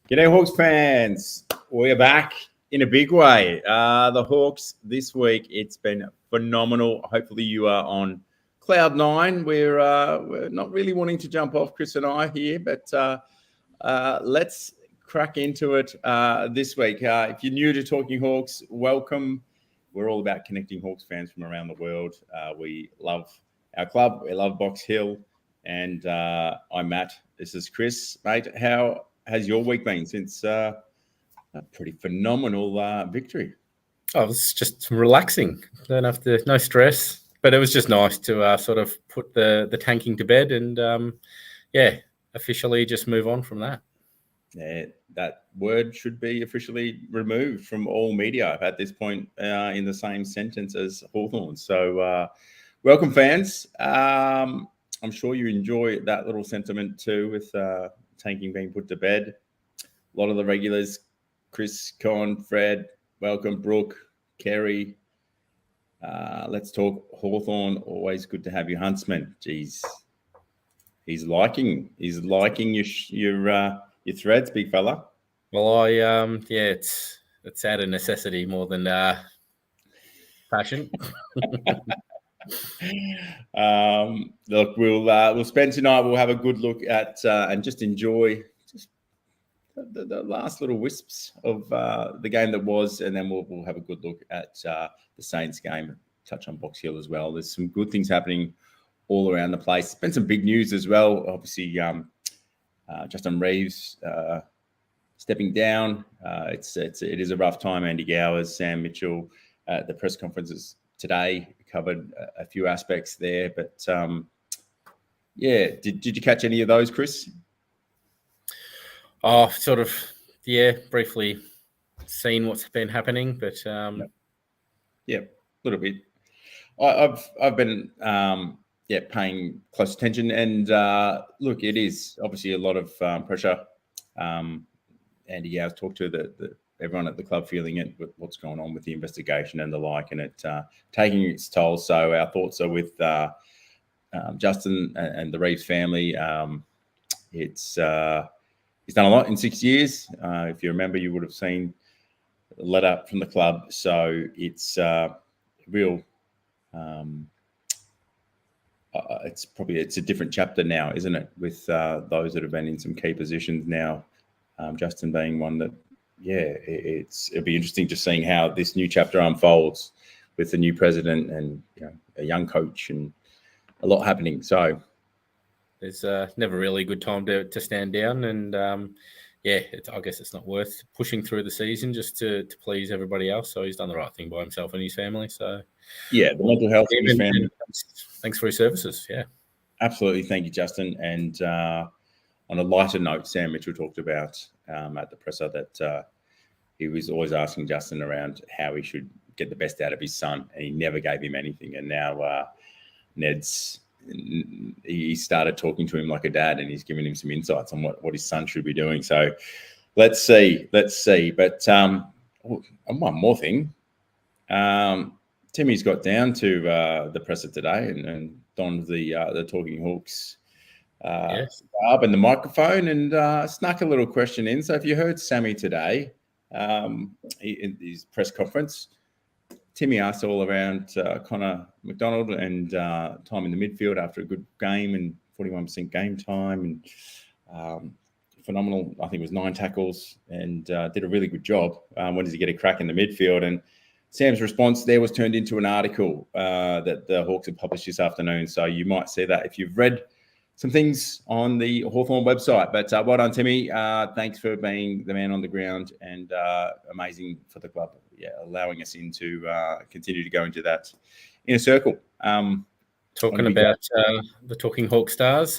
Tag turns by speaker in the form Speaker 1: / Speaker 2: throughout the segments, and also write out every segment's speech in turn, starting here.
Speaker 1: G'day, Hawks fans. We're back in a big way. The Hawks this week, it's been phenomenal. Hopefully you are on cloud nine. We're not really wanting to jump off, Chris and I here, but let's crack into it this week. If you're new to Talking Hawks, welcome. We're all about connecting Hawks fans from around the world. We love our club. We love Box Hill. And I'm Matt. This is Chris. Mate, how has your week been since a pretty phenomenal victory?
Speaker 2: Oh, it was just relaxing. Don't have to, no stress. But it was just nice to sort of put the tanking to bed and, officially just move on from that.
Speaker 1: Yeah, that word should be officially removed from all media at this point in the same sentence as Hawthorn. So welcome, fans. I'm sure you enjoy that little sentiment too with tanking being put to bed. A lot of the regulars, Chris, Con, Fred, welcome, Brooke, Kerry. Let's talk Hawthorn. Always good to have you, Huntsman. Jeez, he's liking your threads, big fella.
Speaker 2: Well, it's out of necessity more than passion.
Speaker 1: Look, we'll spend tonight. We'll have a good look at and just enjoy just the last little wisps of the game that was, and then we'll have a good look at the Saints game. Touch on Box Hill as well. There's some good things happening all around the place. There's been some big news as well. Obviously, Justin Reeves stepping down. It is a rough time. Andy Gowers, Sam Mitchell at the press conferences today covered a few aspects there, but did you catch any of those, Chris?
Speaker 2: Oh, sort of, briefly seen what's been happening, but
Speaker 1: a little bit. I've been paying close attention, and look, it is obviously a lot of pressure. Andy Gowers talked to everyone at the club feeling it with what's going on with the investigation and the like, and it taking its toll. So our thoughts are with Justin and the Reeves family. He's done a lot in 6 years. If you remember, you would have seen a letter from the club. So it's real. It's a different chapter now, isn't it? With those that have been in some key positions now, Justin being one that. It'll be interesting just seeing how this new chapter unfolds with the new president and a young coach and a lot happening. So
Speaker 2: there's never really a good time to stand down, and I guess it's not worth pushing through the season just to please everybody else. So he's done the right thing by himself and his family. So
Speaker 1: the mental health of his family.
Speaker 2: Thanks for his services. Yeah,
Speaker 1: absolutely. Thank you, Justin. And on a lighter note, Sam Mitchell talked about at the presser that he was always asking Justin around how he should get the best out of his son, and he never gave him anything. And now he started talking to him like a dad, and he's giving him some insights on what his son should be doing. So let's see. But and one more thing, Timmy's got down to the presser today and donned the Talking Hawks up and the microphone and snuck a little question in. So if you heard Sammy today in his press conference, Timmy asked all around Connor McDonald and time in the midfield after a good game and 41% game time and phenomenal. I think it was 9 tackles and did a really good job. When does he get a crack in the midfield? And Sam's response there was turned into an article that the Hawks have published this afternoon. So you might see that if you've read some things on the Hawthorn website. But well done, Timmy. Thanks for being the man on the ground and amazing for the club. Allowing us in to continue to go into that inner circle.
Speaker 2: Talking about the Talking Hawk stars,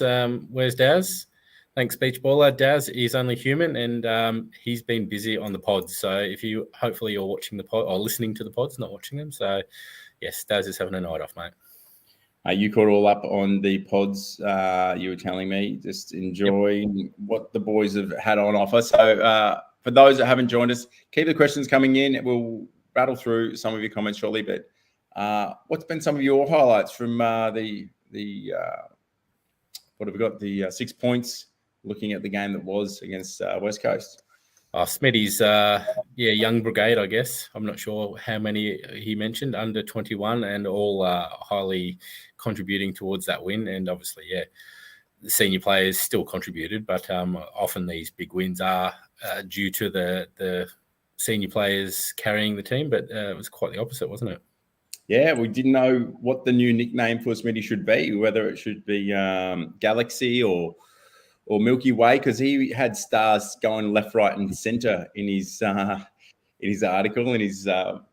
Speaker 2: where's Daz? Thanks, Beach Baller. Daz is only human, and he's been busy on the pods. So hopefully you're watching the pod or listening to the pods, not watching them. So yes, Daz is having a night off, mate.
Speaker 1: You caught all up on the pods. You were telling me, just enjoying what the boys have had on offer. So for those that haven't joined us, keep the questions coming in. We'll rattle through some of your comments shortly. But what's been some of your highlights from the what have we got? The 6 points. Looking at the game that was against West Coast.
Speaker 2: Smitty's, young brigade, I guess. I'm not sure how many he mentioned, under 21, and all highly contributing towards that win. And obviously, the senior players still contributed, but often these big wins are due to the senior players carrying the team. But it was quite the opposite, wasn't it?
Speaker 1: Yeah, we didn't know what the new nickname for Smitty should be, whether it should be Galaxy or Milky Way, because he had stars going left, right, and centre in his article, in his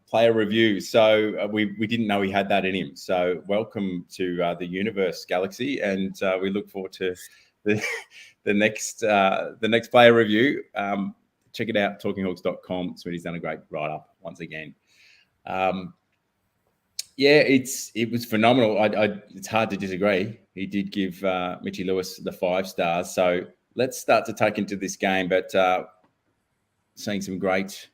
Speaker 1: player review. So we didn't know he had that in him. So welcome to the universe, Galaxy, and we look forward to the next player review. Check it out, talkinghawks.com. Smitty's done a great write up once again. It was phenomenal. It's hard to disagree. He did give Mitchy Lewis the 5 stars. So let's start to take into this game, but seeing some great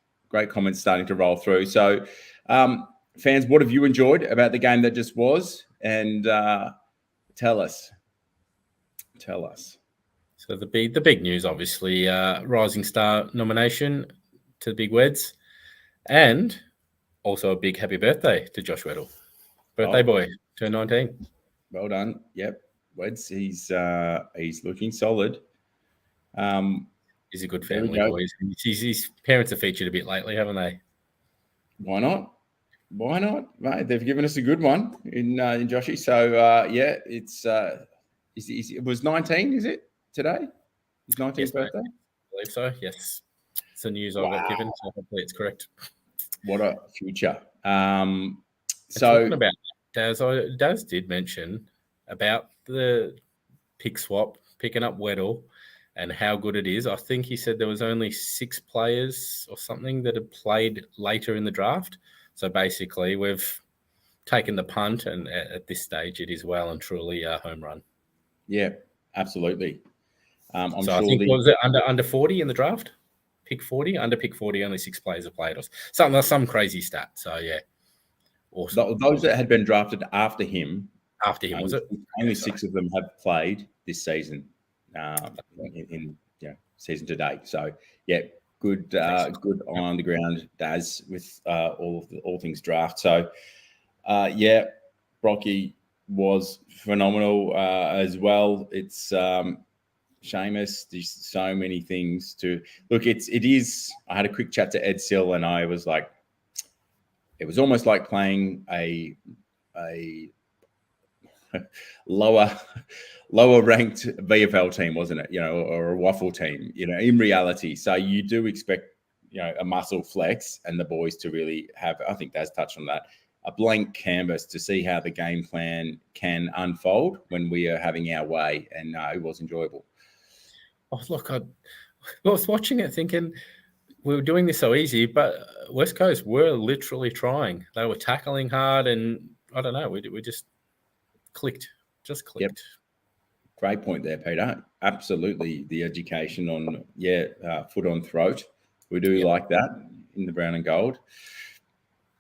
Speaker 1: comments starting to roll through. So fans, what have you enjoyed about the game that just was? And tell us.
Speaker 2: So the big news, obviously, Rising Star nomination to the Big Weds, and also a big happy birthday to Josh Weddle. Birthday boy, turned 19.
Speaker 1: Well done. Yep. Weds, he's looking solid.
Speaker 2: He's a good family boy. His parents have featured a bit lately, haven't they?
Speaker 1: Why not? Right. They've given us a good one in Joshy. So it was 19, is it, today? His 19th birthday?
Speaker 2: Mate. I believe so, yes. It's the news I got given, so hopefully it's correct.
Speaker 1: What a future.
Speaker 2: Talking about Daz did mention about the pick swap, picking up Weddle, and how good it is. I think he said there was only 6 players or something that had played later in the draft. So basically, we've taken the punt, and at this stage, it is well and truly a home run.
Speaker 1: Yeah, absolutely.
Speaker 2: I think was it under 40 in the draft? Pick 40, under pick 40, only 6 players have played, or some crazy stat. So yeah, awesome.
Speaker 1: Those that had been drafted after him,
Speaker 2: was it?
Speaker 1: Only 6 of them have played this season, in season to date. So yeah, good eye on the ground, Daz, with all things draft. So Brocky was phenomenal as well. It's Seamus, there's so many things to look. It is. I had a quick chat to Ed Sill, and I was like, it was almost like playing a lower ranked VFL team, wasn't it? Or a waffle team. In reality, so you do expect a muscle flex and the boys to really have. I think Daz touched on that. A blank canvas to see how the game plan can unfold when we are having our way, and it was enjoyable.
Speaker 2: Oh, look, I was watching it thinking we were doing this so easy, but West Coast were literally trying. They were tackling hard, and I don't know, we just clicked. Yep.
Speaker 1: Great point there, Peter. Absolutely, the education on foot on throat. We do like that in the brown and gold.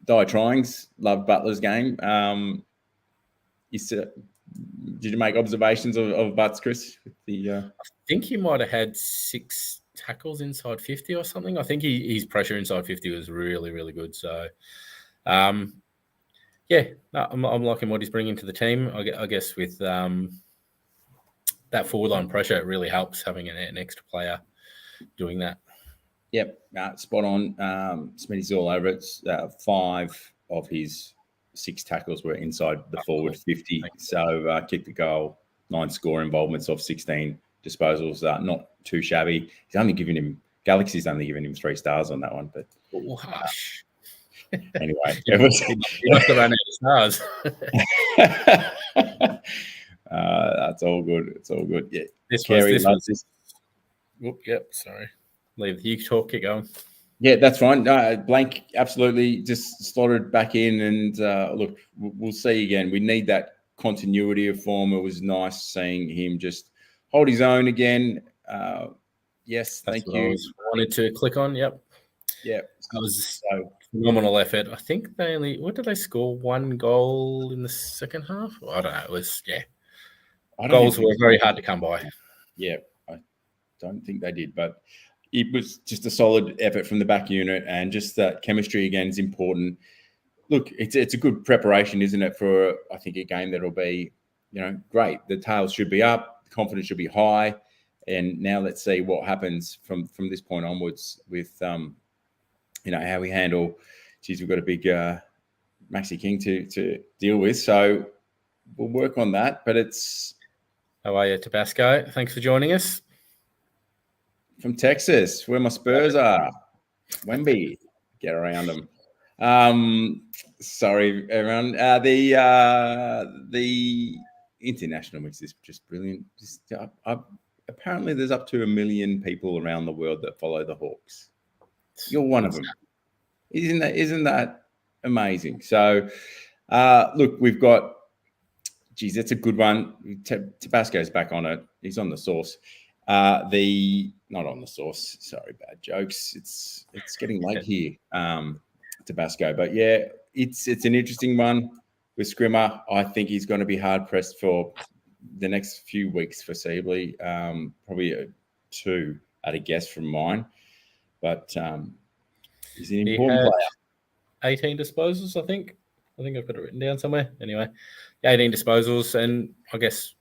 Speaker 1: Die Tryings, love Butler's game. Did you make observations of Butts, Chris? I
Speaker 2: think he might have had 6 tackles inside 50 or something. I think his pressure inside 50 was really, really good. So, I'm liking what he's bringing to the team. I guess with that forward line pressure, it really helps having an extra player doing that.
Speaker 1: Yep, spot on. Smitty's all over it. 5 of his 6 tackles were inside the forward 50. So kicked the goal, 9 score involvements off 16 disposals. Not too shabby. Galaxy's only given him 3 stars on that one. But
Speaker 2: hush.
Speaker 1: Anyway,
Speaker 2: he must have run out of stars.
Speaker 1: That's all good. It's all good. Yeah,
Speaker 2: this
Speaker 1: loves
Speaker 2: this. Yep. Sorry. Leave you talk. Keep going.
Speaker 1: Yeah, that's fine. Blank, absolutely, just slotted back in, and look, we'll see again. We need that continuity of form. It was nice seeing him just hold his own again. Yes, thank you.
Speaker 2: I wanted to click on. Yep.
Speaker 1: Yeah,
Speaker 2: that was a phenomenal effort. I think what did they score? 1 goal in the second half? Well, I don't know. It was goals were very hard to come by.
Speaker 1: Yeah, I don't think they did, but it was just a solid effort from the back unit, and just that chemistry again is important. Look, it's a good preparation, isn't it, for I think a game that'll be, great. The tails should be up, the confidence should be high, and now let's see what happens from this point onwards with how we handle. Geez, we've got a big Maxi King to deal with, so we'll work on that. But it's
Speaker 2: how are you, Tabasco? Thanks for joining us
Speaker 1: from Texas, where my Spurs are. Wemby, get around them. Sorry, everyone. The international mix is just brilliant. Apparently, there's up to 1 million people around the world that follow the Hawks. You're one of them. Isn't that amazing? So, look, we've got. Geez, that's a good one. Tabasco's back on it. He's on the sauce. Not on the sauce. Sorry, bad jokes. It's getting late here. Tabasco, but yeah, it's an interesting one with Scrimmer. I think he's going to be hard pressed for the next few weeks, foreseeably. Probably 2 at a guess from mine, but he's an important player.
Speaker 2: 18 disposals, I think. I've got it written down somewhere. Anyway, 18 disposals, and I guess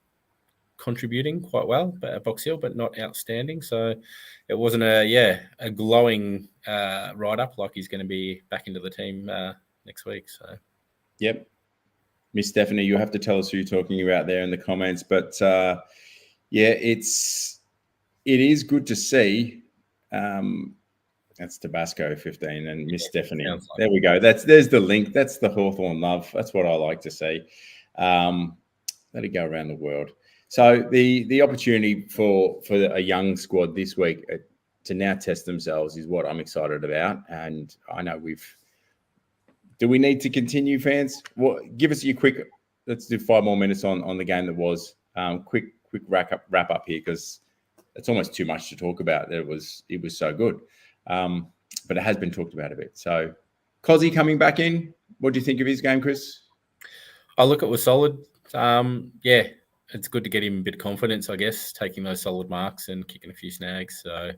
Speaker 2: contributing quite well at Box Hill, but not outstanding. So it wasn't a glowing write-up like he's going to be back into the team next week. So,
Speaker 1: yep. Miss Stephanie, you have to tell us who you're talking about there in the comments. But it is good to see. That's Tabasco 15 and Miss Stephanie. There we go. There's the link. That's the Hawthorn love. That's what I like to see. Let it go around the world. So the opportunity for a young squad this week to now test themselves is what I'm excited about. And I know do we need to continue, fans? Well, give us your quick. Let's do 5 more minutes on the game that was. Quick wrap up here, because it's almost too much to talk about. It was so good, but it has been talked about a bit. So, Cozzy coming back in. What do you think of his game, Chris?
Speaker 2: I look, it was solid. It's good to get him a bit of confidence, I guess, taking those solid marks and kicking a few snags. So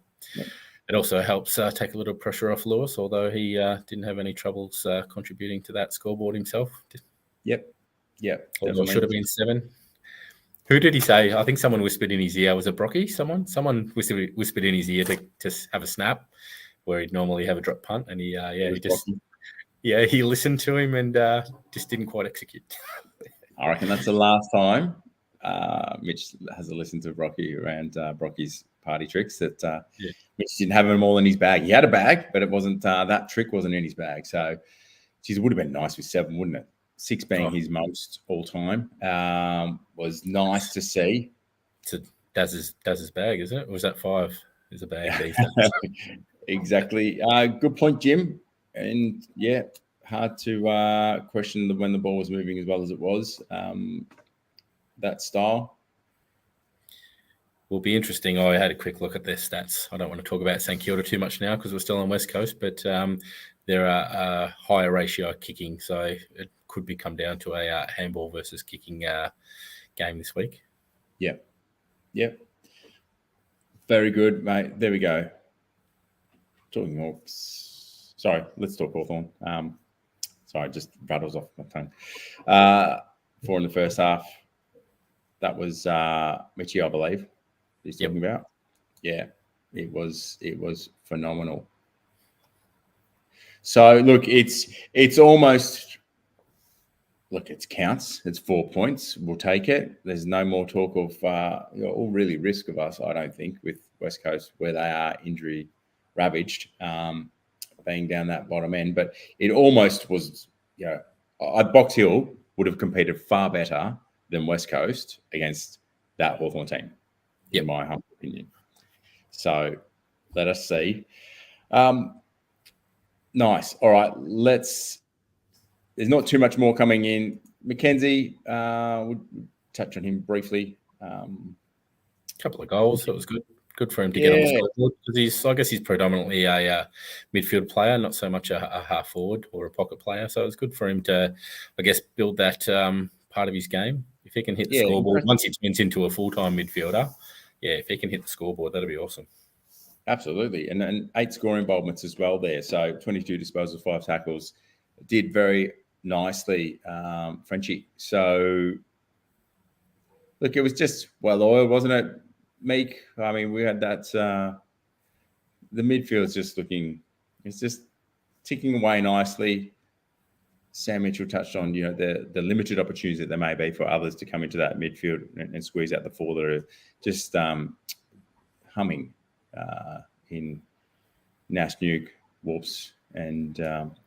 Speaker 2: it also helps take a little pressure off Lewis, although he didn't have any troubles contributing to that scoreboard himself.
Speaker 1: Yep.
Speaker 2: Although it should have been 7. Who did he say? I think someone whispered in his ear. Was it Brocky? Someone whispered in his ear to just have a snap where he'd normally have a drop punt, and he listened to him and just didn't quite execute.
Speaker 1: I reckon that's the last time Mitch has a listen to Brocky around Brocky's party tricks that Mitch didn't have them all in his bag. He had a bag, but it wasn't that trick wasn't in his bag. So, geez, it would have been nice with 7, wouldn't it? 6 being his most all time was nice to see.
Speaker 2: It's Daz's bag, isn't it? Or was that 5? Is a bag.
Speaker 1: Exactly. Good point, Jim. And hard to question when the ball was moving as well as it was. That style
Speaker 2: will be interesting. I had a quick look at their stats. I don't want to talk about St Kilda too much now because we're still on West Coast, but there are a higher ratio kicking, so it could come down to a handball versus kicking game this week.
Speaker 1: Yep. Very good, mate. There we go. Talking Hawks. Sorry, let's talk Hawthorn. Sorry, just rattles off my tongue. 4 in the first half. That was Mitchie, I believe, he's talking about. Yeah, it was phenomenal. So look, it's almost it counts. It's 4 points. We'll take it. There's no more talk of all really risk of us, I don't think, with West Coast where they are injury ravaged, being down that bottom end. But it almost was, Box Hill would have competed far better than West Coast against that Hawthorn team, in my humble opinion. So let us see. Nice. All right, there's not too much more coming in. Mackenzie, we'll touch on him briefly.
Speaker 2: Couple of goals. That was good. Good for him to get on the scoreboard. I guess he's predominantly a midfield player, not so much a half forward or a pocket player. So it's good for him to, I guess, build that part of his game. If he can hit the scoreboard, once he turns into a full-time midfielder, if he can hit the scoreboard, that'll be awesome.
Speaker 1: Absolutely. And 8 score involvements as well there. So 22 disposals, 5 tackles. Did very nicely, Frenchie. So, look, it was just well oiled, wasn't it, Meek? I mean, we had that. The midfield's just looking, it's just ticking away nicely. Sam Mitchell touched on, the limited opportunities that there may be for others to come into that midfield and squeeze out the 4 that are just humming in Nash, Nuke, Wolves, and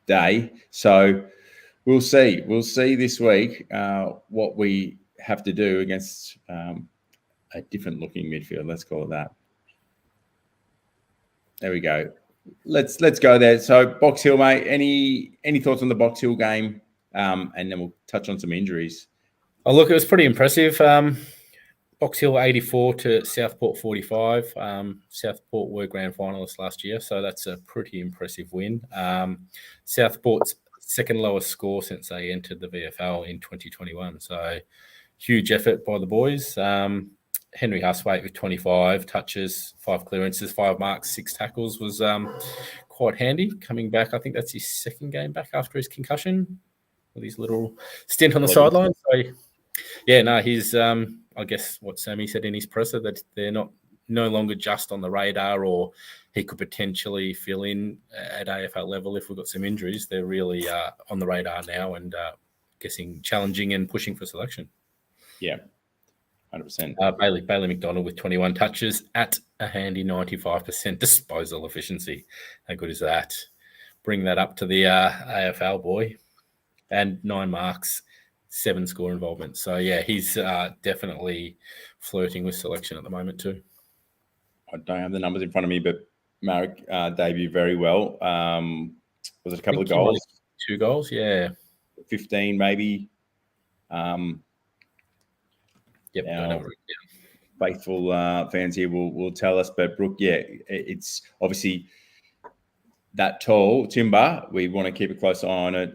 Speaker 1: Day. So we'll see. We'll see this week what we have to do against a different looking midfield. Let's call it that. There we go. Let's go there. So Box Hill, mate. Any thoughts on the Box Hill game? And then we'll touch on some injuries.
Speaker 2: Oh, look, it was pretty impressive. Box Hill 84 to Southport 45. Southport were grand finalists last year, so that's a pretty impressive win. Southport's second lowest score since they entered the VFL in 2021. So huge effort by the boys. Henry Huswaite with 25 touches, 5 clearances, 5 marks, 6 tackles was quite handy coming back. I think that's his second game back after his concussion with his little stint on the sideline. So, yeah, no, he's I guess what Sammy said in his presser, that they're no longer just on the radar, or he could potentially fill in at AFL level if we've got some injuries. They're really on the radar now and guessing challenging and pushing for selection.
Speaker 1: Yeah. 100%.
Speaker 2: Bailey McDonald with 21 touches at a handy 95% disposal efficiency. How good is that? Bring that up to the AFL boy. And 9 marks, 7 score involvement. So, yeah, he's definitely flirting with selection at the moment too.
Speaker 1: I don't have the numbers in front of me, but Marek debuted very well. Was it a couple of goals?
Speaker 2: 2 goals, yeah.
Speaker 1: 15 maybe.
Speaker 2: Yep.
Speaker 1: Our faithful fans here will tell us, but Brooke, yeah, it's obviously that tall timber. We want to keep a close eye on it.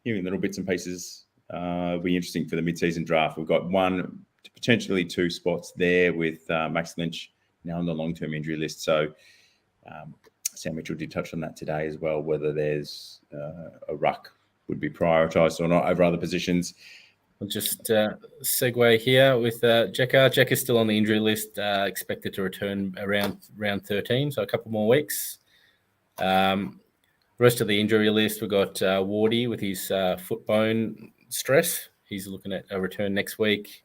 Speaker 1: Hearing little bits and pieces will be interesting for the mid-season draft. We've got 1 to potentially 2 spots there with Max Lynch now on the long-term injury list. So Sam Mitchell did touch on that today as well, whether there's a ruck would be prioritised or not over other positions.
Speaker 2: I'll just segue here with Jekka. Jekka's still on the injury list, expected to return around round 13, so a couple more weeks. Rest of the injury list, we've got Wardy with his foot bone stress. He's looking at a return next week.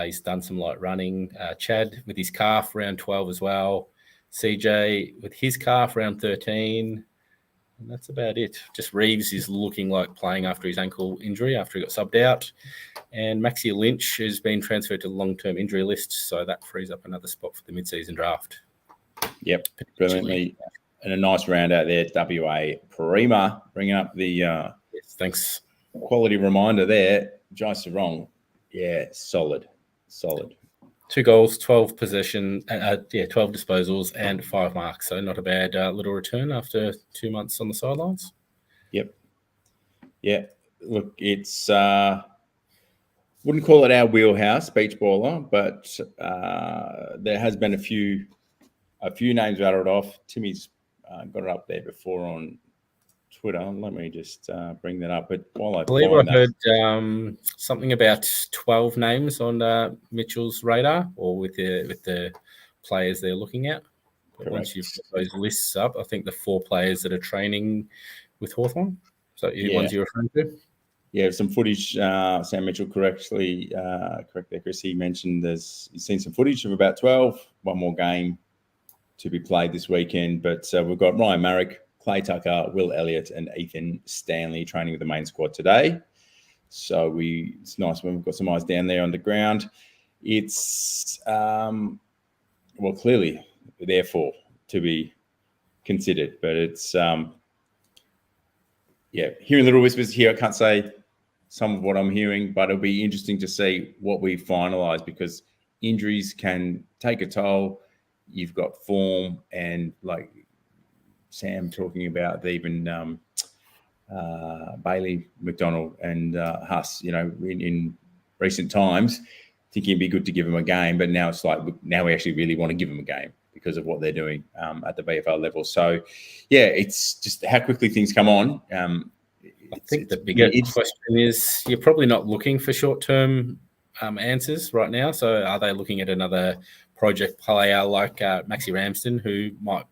Speaker 2: He's done some light running. Chad with his calf, round 12 as well. CJ with his calf, round 13. And that's about it. Just Reeves is looking like playing after his ankle injury, after he got subbed out. And Maxi Lynch has been transferred to the long-term injury list, so that frees up another spot for the mid-season draft.
Speaker 1: Yep, brilliantly. And a nice round out there, WA Prima, bringing up the
Speaker 2: yes, thanks.
Speaker 1: Quality reminder there. Jai Sarong, yeah, solid.
Speaker 2: 2 goals, 12 possession, 12 disposals, and 5 marks. So not a bad little return after 2 months on the sidelines.
Speaker 1: Yep. Yeah. Look, it's wouldn't call it our wheelhouse, beach baller, but there has been a few names rattled off. Timmy's got it up there before on Twitter. Let me just bring that up. But while I
Speaker 2: believe I heard something about 12 names on Mitchell's radar, or with the players they're looking at. But once you've got those lists up, I think the 4 players that are training with Hawthorn. So the ones you're referring to.
Speaker 1: Yeah, some footage. Sam Mitchell correct there, Chris. He mentioned he's seen some footage of about 12. One more game to be played this weekend, but we've got Ryan Marek, Clay Tucker, Will Elliott, and Ethan Stanley training with the main squad today. So it's nice when we've got some eyes down there on the ground. It's clearly therefore to be considered, but it's hearing little whispers here. I can't say some of what I'm hearing, but it'll be interesting to see what we finalise, because injuries can take a toll. You've got form, and like Sam talking about even Bailey McDonald and Huss, in recent times, thinking it'd be good to give them a game, but now it's like, now we actually really want to give them a game. because of what they're doing at the VFL level. So, yeah, it's just how quickly things come on.
Speaker 2: I think the bigger question is you're probably not looking for short-term answers right now. So are they looking at another project player like Maxi Ramsden, who might,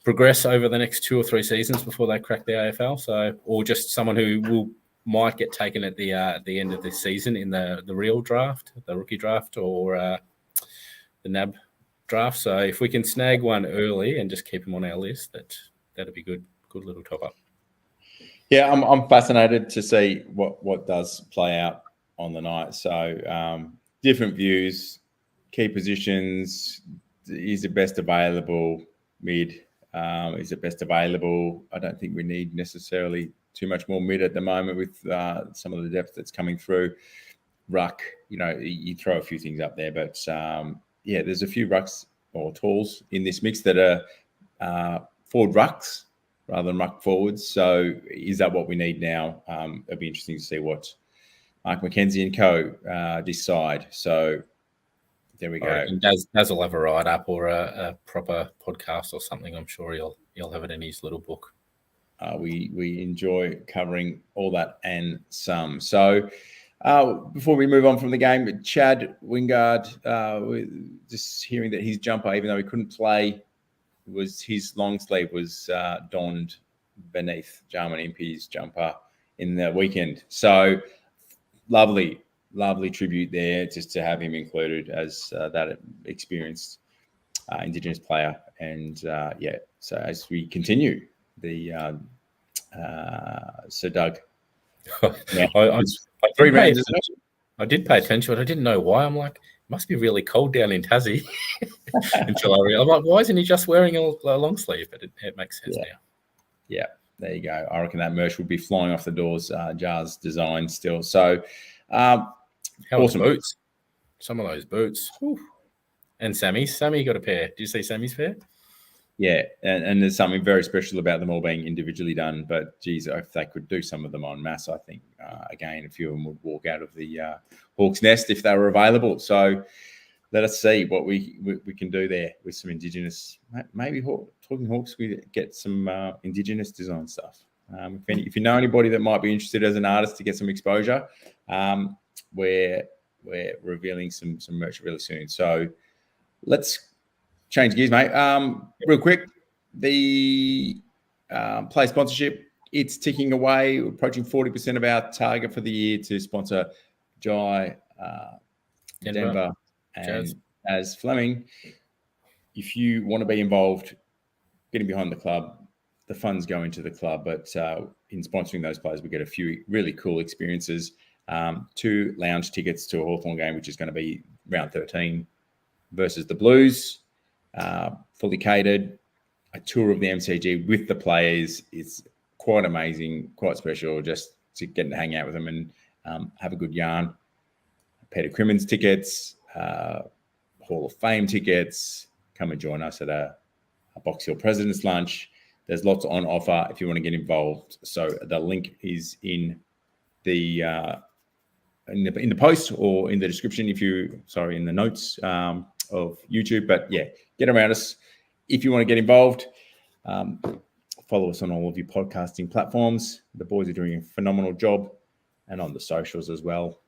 Speaker 2: progress over the next 2 or 3 seasons before they crack the AFL? So, or just someone who might get taken at the end of this season in the real draft, the rookie draft, or the NAB draft. So if we can snag one early and just keep him on our list, that'd be good little top up.
Speaker 1: Yeah, I'm fascinated to see what does play out on the night. So different views, key positions. Is it best available mid? Is it best available? I don't think we need necessarily too much more mid at the moment with some of the depth that's coming through. Ruck, you throw a few things up there, but there's a few rucks or talls in this mix that are forward rucks rather than ruck forwards. So is that what we need now? It'll be interesting to see what Mark McKenzie and co decide. So there we go.
Speaker 2: Daz will have a write-up or a proper podcast or something. I'm sure he'll have it in his little book.
Speaker 1: We enjoy covering all that and some. So before we move on from the game, Chad Wingard, just hearing that his jumper, even though he couldn't play, his long sleeve was donned beneath Jarman Impey's jumper in the weekend. So lovely tribute there, just to have him included as that experienced Indigenous player. And so as we continue, the Sir Doug.
Speaker 2: I did pay attention, but I didn't know why. I'm like, it must be really cold down in Tassie. Until I realized, I'm like, why isn't he just wearing a long sleeve? But it makes sense now.
Speaker 1: Yeah, there you go. I reckon that merch would be flying off the doors. Jar's design still. So
Speaker 2: awesome boots. Some of those boots. Whew. And Sammy got a pair. Did you see Sammy's pair?
Speaker 1: Yeah, and there's something very special about them all being individually done. But, geez, if they could do some of them en masse, I think, again, a few of them would walk out of the Hawk's Nest if they were available. So let us see what we can do there with some Indigenous. Maybe Talking Hawks, we get some Indigenous design stuff. If you know anybody that might be interested as an artist to get some exposure, we're revealing some merch really soon. So let's change gears, mate. Real quick, the player sponsorship, it's ticking away. We're approaching 40% of our target for the year to sponsor Jai, Denver, and as Fleming. If you want to be involved, getting behind the club, the funds go into the club. But in sponsoring those players, we get a few really cool experiences. 2 lounge tickets to a Hawthorn game, which is going to be round 13 versus the Blues. Fully catered, a tour of the MCG with the players. It's quite amazing, quite special, just to get to hang out with them and have a good yarn. Peter Crimmins tickets, Hall of Fame tickets. Come and join us at a Box Hill President's Lunch. There's lots on offer if you want to get involved. So the link is in the post or in the description in the notes of YouTube. But yeah, get around us if you want to get involved. Follow us on all of your podcasting platforms. The boys are doing a phenomenal job, and on the socials as well.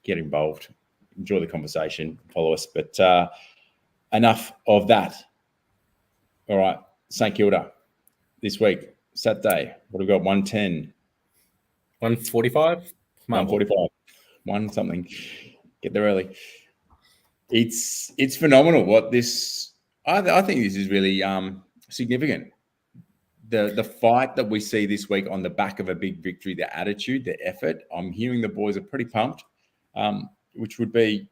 Speaker 1: Get involved, enjoy the conversation, follow us. But enough of that. All right, St Kilda this week, Saturday. What have we got? 110,
Speaker 2: 145,
Speaker 1: 145, one something. Get there early. It's phenomenal what this. I think this is really significant. The fight that we see this week on the back of a big victory, the attitude, the effort. I'm hearing the boys are pretty pumped, which would be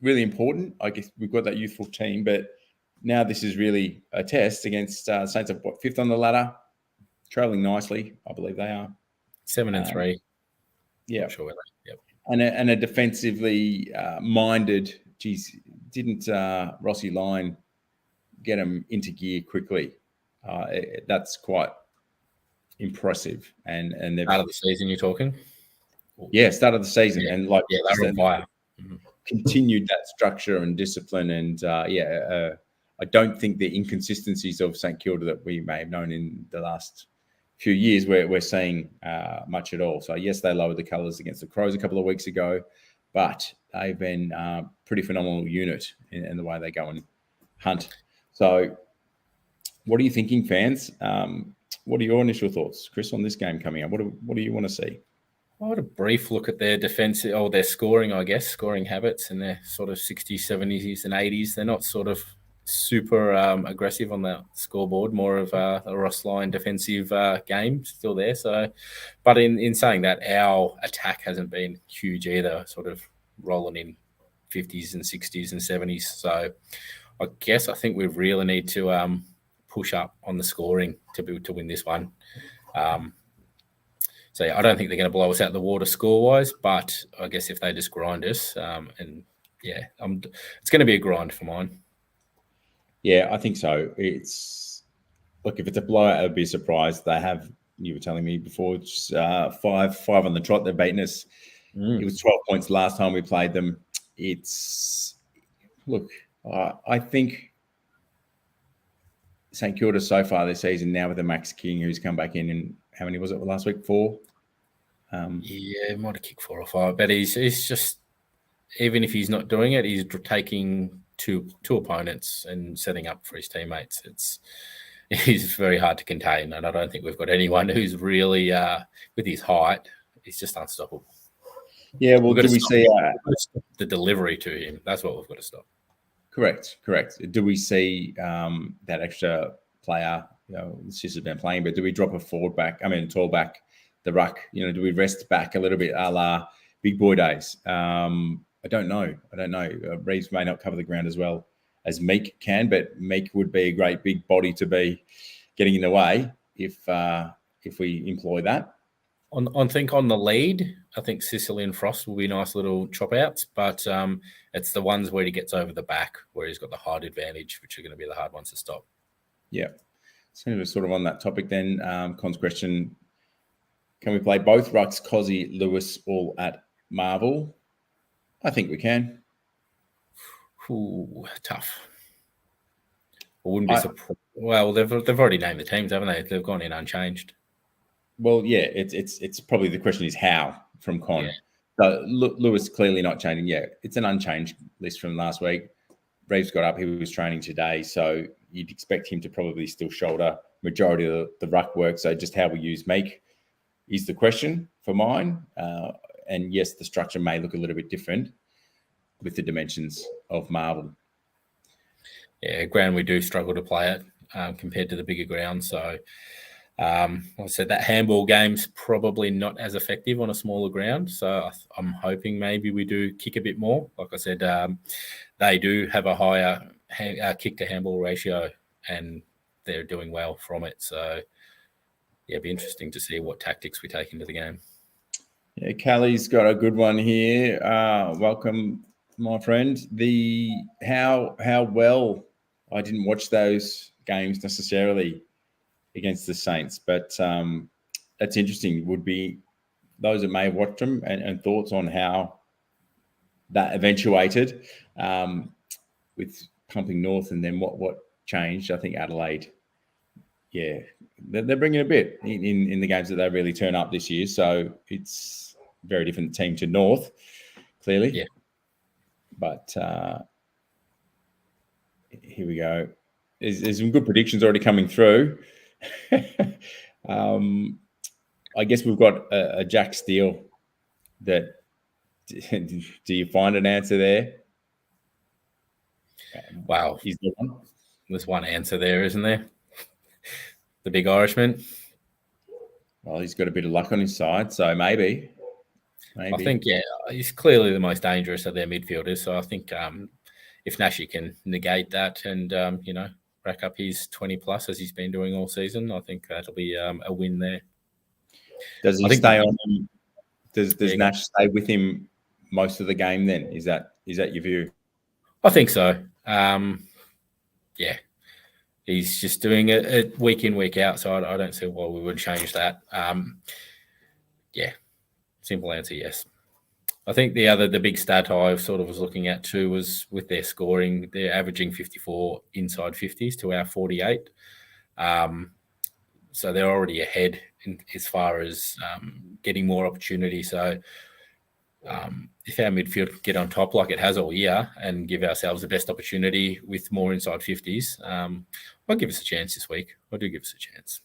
Speaker 1: really important. I guess we've got that youthful team, but now this is really a test against Saints of 5th on the ladder, trailing nicely. I believe they are
Speaker 2: 7-3.
Speaker 1: Yeah,
Speaker 2: I'm sure. Yep.
Speaker 1: And a defensively minded. Geez, didn't Rossi Line get him into gear quickly? That's quite impressive. And they've
Speaker 2: start of the season, you're talking?
Speaker 1: Yeah, start of the season,
Speaker 2: yeah.
Speaker 1: and
Speaker 2: they're on fire.
Speaker 1: Continued that structure and discipline, and I don't think the inconsistencies of St Kilda that we may have known in the last few years we're seeing much at all. So yes, they lowered the colours against the Crows a couple of weeks ago, but they've been a pretty phenomenal unit in the way they go and hunt. So what are you thinking, fans? What are your initial thoughts, Chris, on this game coming up? What do you want to see?
Speaker 2: I had a brief look at their defense, or their scoring, I guess, scoring habits, and their sort of 60s, 70s, and 80s. They're not sort of super aggressive on the scoreboard, more of a Ross line defensive game still there. So, but in saying that, our attack hasn't been huge either, sort of rolling in 50s and 60s and 70s. So I guess I think we really need to push up on the scoring to win this one. So I don't think they're going to blow us out the water score-wise, but I guess if they just grind us, it's going to be a grind for mine.
Speaker 1: Yeah, I think so. Look, if it's a blowout, I'd be surprised. They have, you were telling me before, it's, five on the trot. They've beaten us. It was 12 points last time we played them. I think St Kilda so far this season, now with the Max King, who's come back in, and how many was it last week? 4?
Speaker 2: He might have kicked 4 or 5, but he's just, even if he's not doing it, he's taking two opponents and setting up for his teammates. He's very hard to contain, and I don't think we've got anyone who's really, with his height, he's just unstoppable.
Speaker 1: Yeah, well, do we see
Speaker 2: the delivery to him? That's what we've got to stop.
Speaker 1: Correct. Do we see that extra player? Sis has been playing, but do we drop a tall back, the ruck? Do we rest back a little bit, a la big boy days? I don't know. Reeves may not cover the ground as well as Meek can, but Meek would be a great big body to be getting in the way if we employ that.
Speaker 2: On the lead, I think Sicily and Frost will be nice little chop outs, but it's the ones where he gets over the back where he's got the height advantage, which are going to be the hard ones to stop.
Speaker 1: Yeah. So we're sort of on that topic then. Con's question, can we play both rucks, Cozzy, Lewis, all at Marvel? I think we can.
Speaker 2: Ooh, tough. I wouldn't be surprised. Well, they've already named the teams, haven't they? They've gone in unchanged.
Speaker 1: Well, yeah, it's probably the question is how from Con.
Speaker 2: Yeah.
Speaker 1: So Lewis clearly not changing. Yeah, it's an unchanged list from last week. Reeves got up. He was training today, so you'd expect him to probably still shoulder majority of the ruck work. So just how we use Meek is the question for mine. And yes, the structure may look a little bit different with the dimensions of Marvel.
Speaker 2: Yeah, ground we do struggle to play it compared to the bigger ground. So, like I said, that handball game's probably not as effective on a smaller ground. So I'm hoping maybe we do kick a bit more. Like I said, they do have a higher kick to handball ratio, and they're doing well from it. So, yeah, it'd be interesting to see what tactics we take into the game.
Speaker 1: Yeah, Callie's got a good one here. Welcome, my friend. How well, I didn't watch those games necessarily against the Saints, but that's interesting. Would be those that may have watched them and thoughts on how that eventuated with pumping north, and then what changed. I think Adelaide, yeah, they're bringing a bit in the games that they really turn up this year. So it's a very different team to North, clearly.
Speaker 2: Yeah.
Speaker 1: But here we go. There's some good predictions already coming through. I guess we've got a Jack Steele. That do you find an answer there?
Speaker 2: Wow, there's one answer there, isn't there? The big Irishman.
Speaker 1: Well, he's got a bit of luck on his side, so maybe.
Speaker 2: I think, yeah, he's clearly the most dangerous of their midfielders. So I think if Nashi can negate that and rack up his 20 plus as he's been doing all season, I think that'll be a win there.
Speaker 1: Does he stay on him? Does Nash stay with him most of the game then? Is that your view?
Speaker 2: I think so. Yeah. He's just doing it week in, week out, so I don't see why we would change that. Yeah. Simple answer, yes. I think the big stat I sort of was looking at too was with their scoring. They're averaging 54 inside 50s to our 48. So they're already ahead as far as getting more opportunity. So if our midfield can get on top like it has all year and give ourselves the best opportunity with more inside 50s, I'll give us a chance this week. I do give us a chance.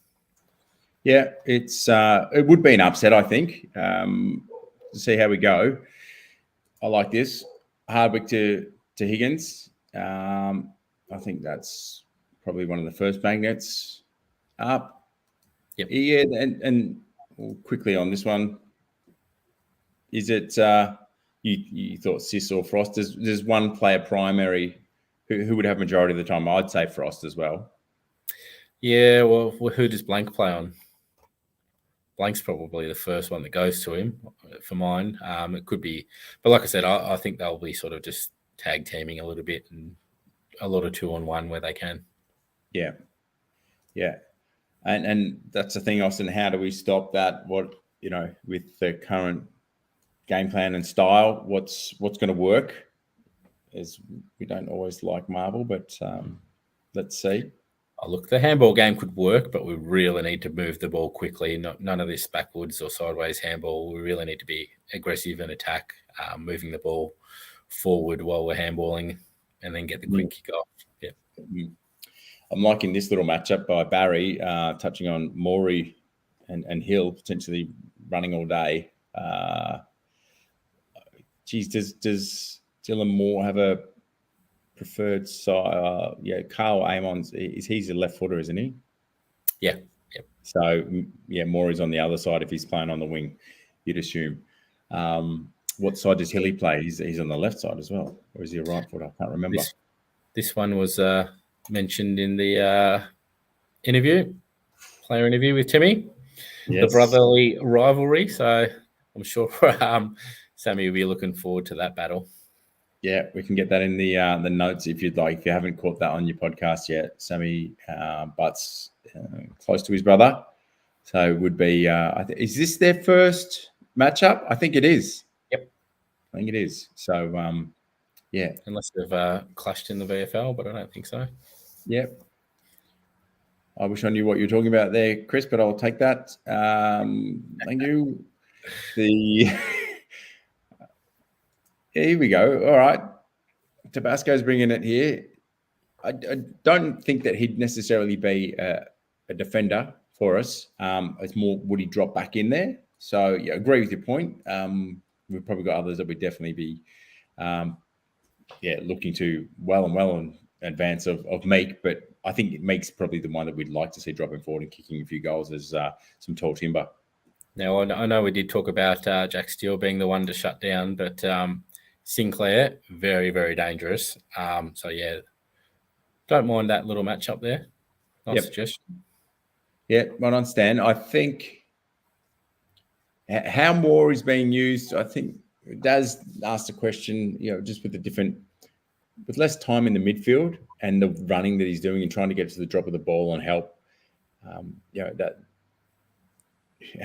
Speaker 1: Yeah, it would be an upset, I think. To see how we go. I like this. Hardwick to Higgins. I think that's probably one of the first magnets up.
Speaker 2: Yep.
Speaker 1: Yeah, and quickly on this one, is it you thought Sis or Frost? There's one player primary who would have majority of the time. I'd say Frost as well.
Speaker 2: Yeah, well, who does Blank play on? Blank's probably the first one that goes to him for mine. It could be, but like I said, I think they'll be sort of just tag teaming a little bit and a lot of 2-on-1 where they can.
Speaker 1: Yeah. And that's the thing, Austin. How do we stop that? What, with the current game plan and style, what's going to work? Is we don't always like marble, but let's see.
Speaker 2: Oh, look, the handball game could work, but we really need to move the ball quickly. None of this backwards or sideways handball. We really need to be aggressive and attack, moving the ball forward while we're handballing, and then get the quick kick off. Yeah.
Speaker 1: I'm liking this little matchup by Barry, touching on Morey and Hill potentially running all day. Does Dylan Moore have a preferred side? Carl Amon's, he's a left footer, isn't he?
Speaker 2: Yeah.
Speaker 1: So, Morey's on the other side if he's playing on the wing, you'd assume. What side does Hilly play? He's on the left side as well. Or is he a right footer? I can't remember.
Speaker 2: This one was mentioned in the player interview with Timmy, yes. The brotherly rivalry. So I'm sure Sammy will be looking forward to that battle.
Speaker 1: Yeah, we can get that in the notes if you'd like. If you haven't caught that on your podcast yet, Sammy butts close to his brother. So it would be, is this their first matchup? I think it is.
Speaker 2: Yep.
Speaker 1: I think it is. So, yeah.
Speaker 2: Unless they've clashed in the VFL, but I don't think so.
Speaker 1: Yep. I wish I knew what you were talking about there, Chris, but I'll take that. Thank you. Here we go. All right. Tabasco's bringing it here. I don't think that he'd necessarily be a defender for us. It's more, would he drop back in there? So, yeah, agree with your point. We've probably got others that would definitely be, looking to well in advance of Meek, but I think Meek's probably the one that we'd like to see dropping forward and kicking a few goals as some tall timber.
Speaker 2: Now, I know we did talk about Jack Steele being the one to shut down, but Sinclair, very, very dangerous. So, yeah, don't mind that little matchup there. Nice suggestion.
Speaker 1: Yeah, right on, Stan. I think how more is being used, I think Daz asked a question, just with less time in the midfield and the running that he's doing and trying to get to the drop of the ball and help, that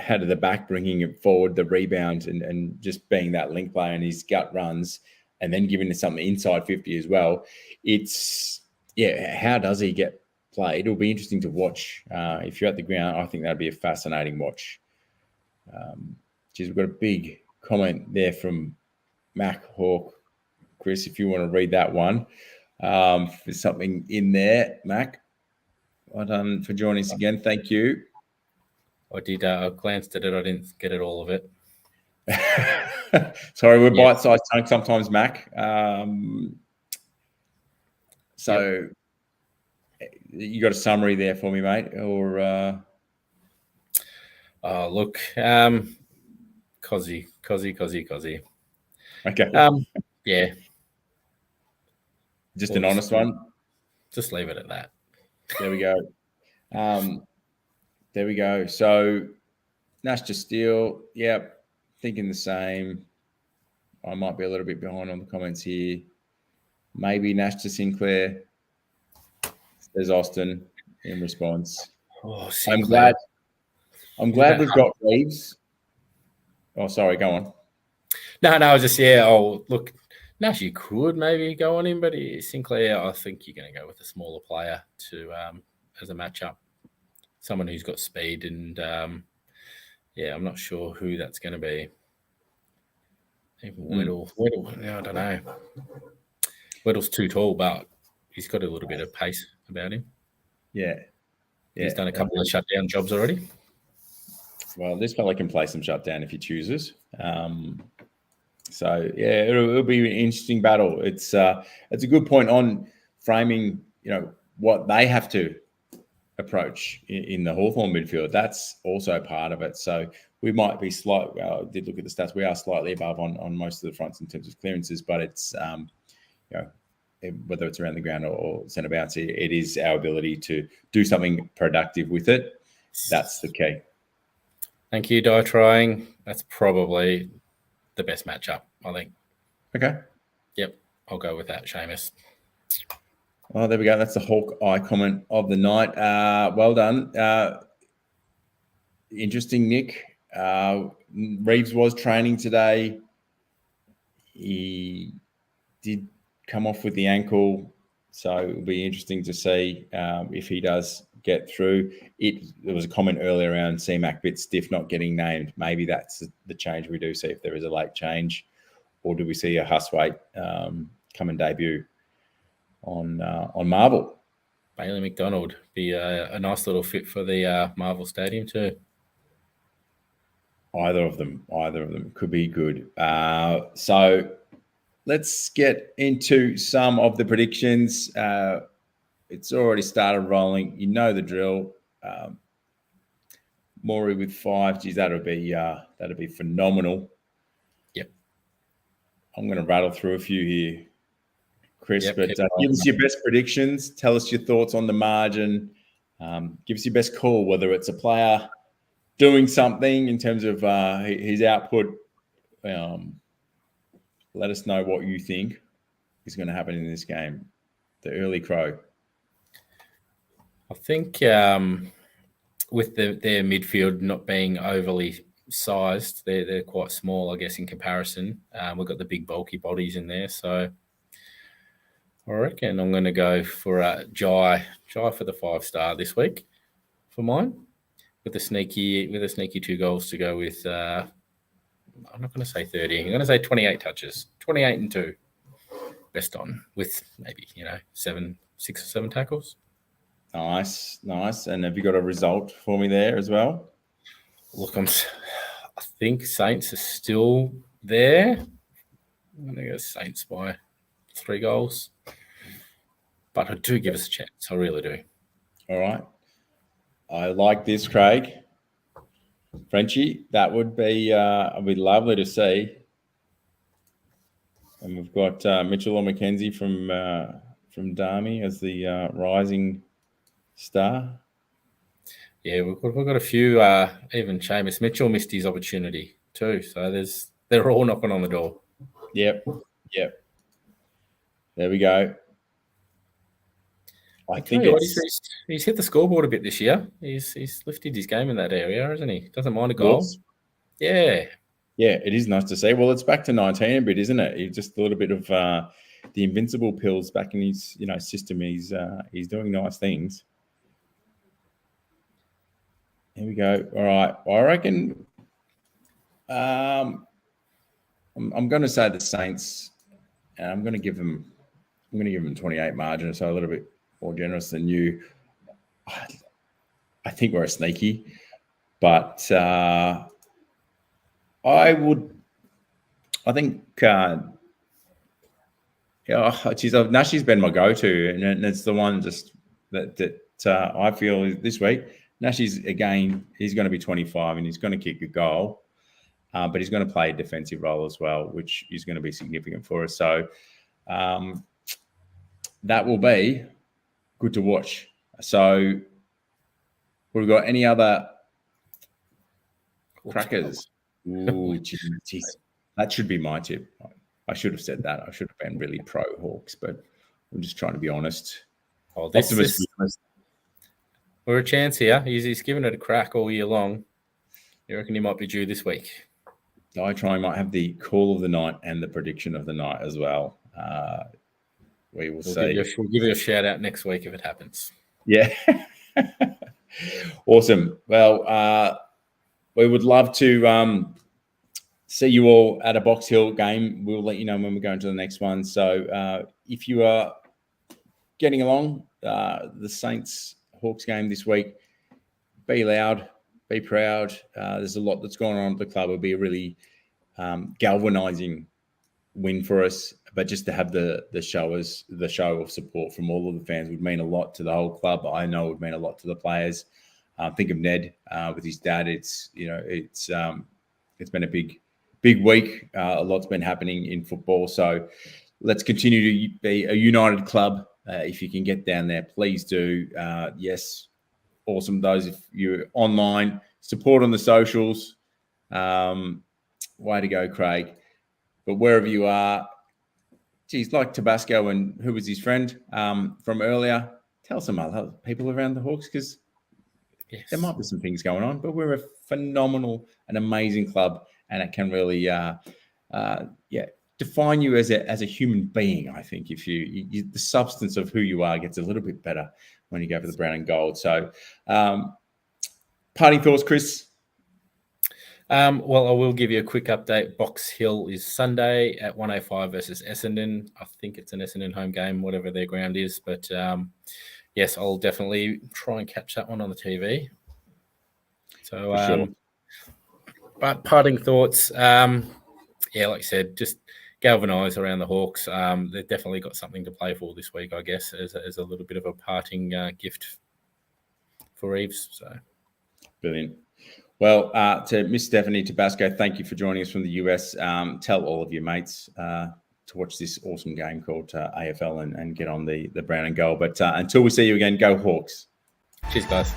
Speaker 1: out of the back, bringing it forward, the rebound and just being that link player and his gut runs and then giving it something inside 50 as well. How does he get played? It'll be interesting to watch. If you're at the ground, I think that'd be a fascinating watch. We've got a big comment there from Mac Hawk. Chris, if you want to read that one. There's something in there, Mac. Well done for joining us again. Thank you.
Speaker 2: I did. I glanced at it. I didn't get it all of it.
Speaker 1: Sorry, we're bite-sized chunks sometimes, Mac. You got a summary there for me, mate? Or
Speaker 2: look, Cozzy.
Speaker 1: Okay.
Speaker 2: Yeah.
Speaker 1: Just an honest one.
Speaker 2: Just leave it at that.
Speaker 1: There we go. There we go. So Nash to Steele. Yep. Thinking the same. I might be a little bit behind on the comments here. Maybe Nash to Sinclair. There's Austin in response.
Speaker 2: Oh,
Speaker 1: I'm glad we've got Reeves. Oh, sorry. Go on.
Speaker 2: No, I was just look. Nash, you could maybe go on him, but Sinclair, I think you're going to go with a smaller player to as a matchup. Someone who's got speed and I'm not sure who that's going to be. Even Weddle, I don't know. Weddle's too tall, but he's got a little bit of pace about him.
Speaker 1: Yeah.
Speaker 2: He's done a couple of shutdown jobs already.
Speaker 1: Well, this fella can play some shutdown if he chooses. It'll be an interesting battle. It's a good point on framing, what they have to approach in the Hawthorn midfield. That's also part of it. So we might be slightly, I did look at the stats, we are slightly above on most of the fronts in terms of clearances, but it's, whether it's around the ground or centre bounce, it is our ability to do something productive with it. That's the key.
Speaker 2: Thank you, Die Trying. That's probably the best matchup, I think.
Speaker 1: Okay.
Speaker 2: Yep, I'll go with that, Seamus.
Speaker 1: Oh, there we go. That's the Hawkeye comment of the night. Well done. Interesting, Nick. Reeves was training today. He did come off with the ankle, so it'll be interesting to see if he does get through. There was a comment earlier around CMAC bit stiff not getting named. Maybe that's the change we do see if there is a late change, or do we see a Huswaite come and debut on Marvel?
Speaker 2: Bailey McDonald be a nice little fit for the Marvel Stadium too.
Speaker 1: Either of them could be good. So let's get into some of the predictions. It's already started rolling. You know the drill. Maury with 5. Geez, that'll be phenomenal.
Speaker 2: Yep.
Speaker 1: I'm going to rattle through a few here, Chris.
Speaker 2: Yep,
Speaker 1: but give us your best predictions. Tell us your thoughts on the margin. Give us your best call, whether it's a player doing something in terms of his output. Let us know what you think is going to happen in this game. The early crow.
Speaker 2: I think with their midfield not being overly sized, they're quite small, I guess, in comparison. We've got the big bulky bodies in there, so I reckon I'm going to go for Jai for the 5-star this week for mine, with a sneaky 2 goals to go with. I'm not going to say 30. I'm going to say 28 touches, 28 and 2, best on, with maybe 6 or 7 tackles.
Speaker 1: Nice. And have you got a result for me there as well?
Speaker 2: Look, I think Saints are still there. I'm going to go Saints by 3 goals. But I do give us a chance. I really do.
Speaker 1: All right. I like this, Craig. Frenchie, that would be lovely to see. And we've got Mitchell or McKenzie from Darmy as the rising star.
Speaker 2: Yeah, we've got a few. Even Seamus Mitchell missed his opportunity too. So they're all knocking on the door.
Speaker 1: Yep. There we go. I think
Speaker 2: he's hit the scoreboard a bit this year. He's lifted his game in that area, hasn't he? Doesn't mind a goal. Yeah.
Speaker 1: Yeah, it is nice to see. Well, it's back to 19 a bit, isn't it? He's just a little bit of the invincible pills back in his system. He's doing nice things. Here we go. All right. I reckon I'm going to say the Saints, and I'm going to give them 28 margin, so a little bit more generous than you. I think we're a sneaky, but I think Nashi's been my go-to, and it's the one just that I feel this week. Nashi's, again, he's going to be 25 and he's going to kick a goal, but he's going to play a defensive role as well, which is going to be significant for us. So that will be good to watch. So we've got any other crackers? Ooh, geez. That should be my tip. I should have said that. I should have been really pro Hawks, but I'm just trying to be honest.
Speaker 2: Oh, we're a chance here. He's given it a crack all year long. You reckon he might be due this week?
Speaker 1: Try might have the call of the night and the prediction of the night as well. We will see.
Speaker 2: We'll give you a shout out next week if it happens.
Speaker 1: Yeah. Awesome. Well, we would love to see you all at a Box Hill game. We'll let you know when we're going to the next one. So if you are getting along the Saints Hawks game this week, be loud, be proud. There's a lot that's going on at the club. It'll be a really galvanizing win for us. But just to have the show of support from all of the fans would mean a lot to the whole club. I know it would mean a lot to the players. Think of Ned with his dad. It's been a big week. A lot's been happening in football. So let's continue to be a united club. If you can get down there, please do. Yes, awesome. Those if you're online, support on the socials. Way to go, Craig. But wherever you are, geez, like Tabasco and who was his friend from earlier, tell some other people around the Hawks because there might be some things going on, but we're a phenomenal and amazing club, and it can really, define you as a human being. I think if you the substance of who you are gets a little bit better when you go for the brown and gold. So, parting thoughts, Chris.
Speaker 2: Well, I will give you a quick update. Box Hill is Sunday at 1:05 versus Essendon. I think it's an Essendon home game, whatever their ground is. But yes, I'll definitely try and catch that one on the TV. So,
Speaker 1: sure.
Speaker 2: But parting thoughts, like I said, just galvanise around the Hawks. They've definitely got something to play for this week, I guess, as a little bit of a parting gift for Reeves. So
Speaker 1: brilliant. Well, to Miss Stephanie Tabasco, thank you for joining us from the US. Tell all of your mates to watch this awesome game called AFL and get on the brown and gold. But until we see you again, go Hawks.
Speaker 2: Cheers, guys.